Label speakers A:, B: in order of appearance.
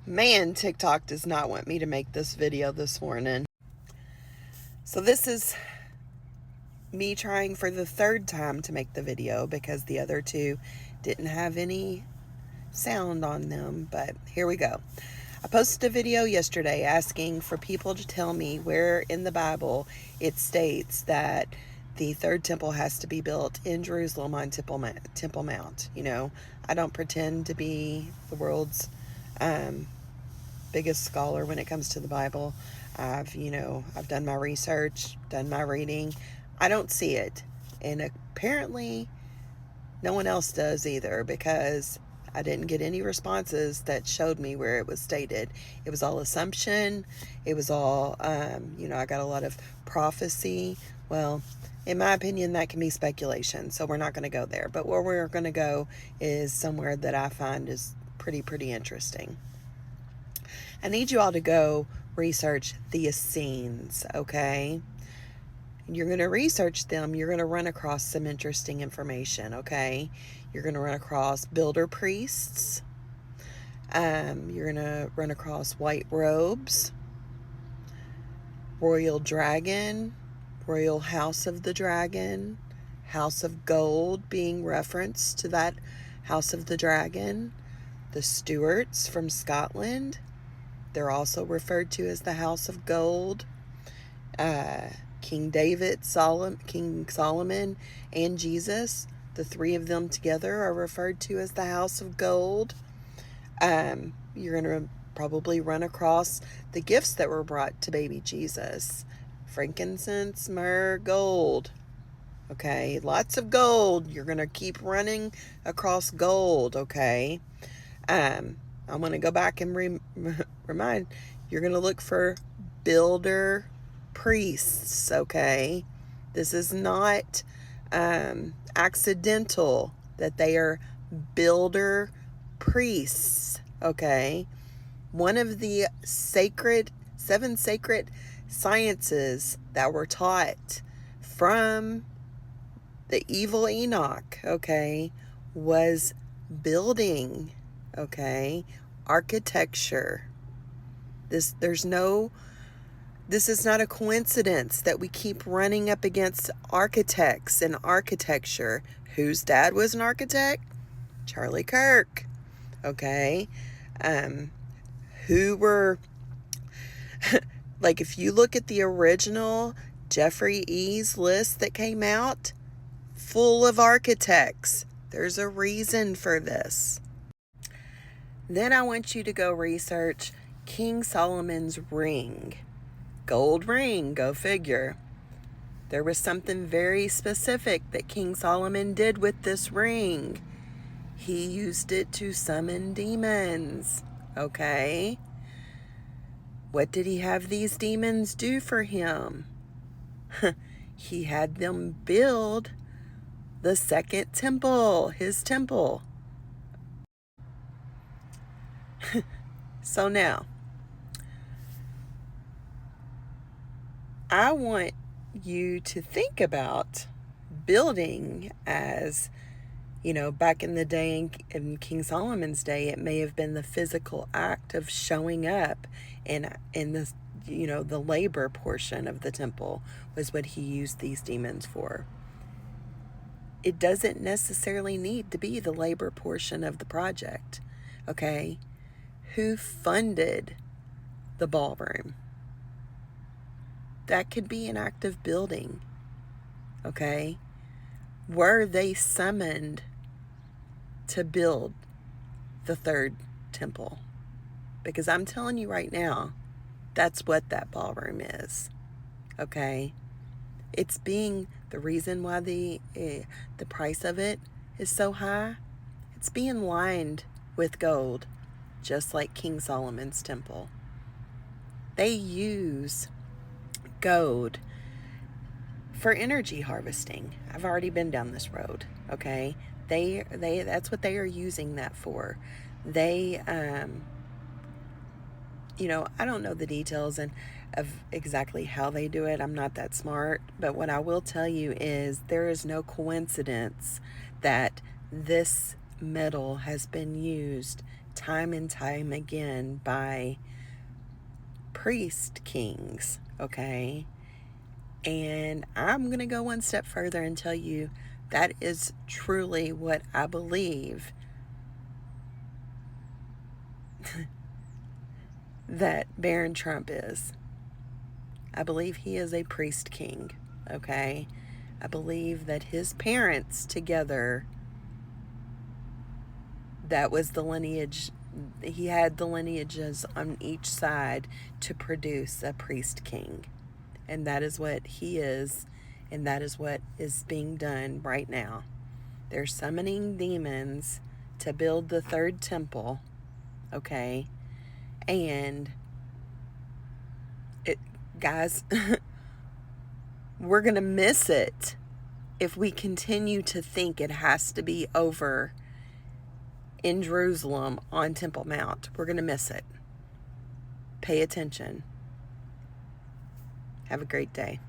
A: Man, TikTok does not want me to make this video this morning. So this is me trying for the third time to make the video because the other two didn't have any sound on them, but here we go. I posted a video yesterday asking for people to tell me where in the Bible it states that the third temple has to be built in Jerusalem on Temple Mount. You know, I don't pretend to be the world's biggest scholar when it comes to the Bible. I've done my research, done my reading. I don't see it. And apparently no one else does either, because I didn't get any responses that showed me where it was stated. It was all assumption. It was all, I got a lot of prophecy. Well, in my opinion, that can be speculation, so we're not going to go there. But where we're going to go is somewhere that I find is pretty interesting. I need you all to go research the Essenes, okay? You're going to research them. You're going to run across some interesting information, okay? You're going to run across builder priests. You're going to run across white robes, royal dragon, royal house of the dragon, house of gold being referenced to that house of the dragon, the Stuarts from Scotland. They're also referred to as the House of Gold. King David, King Solomon, and Jesus, the three of them together are referred to as the House of Gold. You're going to probably run across the gifts that were brought to baby Jesus. Frankincense, myrrh, gold. Okay, lots of gold. You're going to keep running across gold, okay? I'm going to go back and remind, you're going to look for builder priests, okay? This is not accidental that they are builder priests, okay? One of the seven sacred sciences that were taught from the evil Enoch, okay, was building, okay, architecture. This is not a coincidence that we keep running up against architects and architecture. Whose dad was an architect? Charlie Kirk, okay? Who were, like, if you look at the original Jeffrey E's list that came out, full of architects. There's a reason for this. Then I want you to go research King Solomon's ring. Gold ring, go figure. There was something very specific that King Solomon did with this ring. He used it to summon demons, okay? What did he have these demons do for him? He had them build the second temple, his temple. So now, I want you to think about building as, back in the day, in King Solomon's day, it may have been the physical act of showing up in the, the labor portion of the temple was what he used these demons for. It doesn't necessarily need to be the labor portion of the project, okay? Who funded the ballroom? That could be an act of building, okay? Were they summoned to build the third temple? Because I'm telling you right now, that's what that ballroom is, okay? It's being the reason why the price of it is so high. It's being lined with gold, just like King Solomon's temple. They use gold for energy harvesting. I've already been down this road, okay? They that's what they are using that for. They I don't know the details of exactly how they do it. I'm not that smart, but what I will tell you is there is no coincidence that this metal has been used time and time again by priest kings, okay? And I'm going to go one step further and tell you that is truly what I believe that Barron Trump is. I believe he is a priest king, okay? I believe that his parents together, that was the lineage, he had the lineages on each side to produce a priest king. And that is what he is, and that is what is being done right now. They're summoning demons to build the third temple, okay? And guys, we're going to miss it if we continue to think it has to be over in Jerusalem on Temple Mount. We're going to miss it. Pay attention. Have a great day.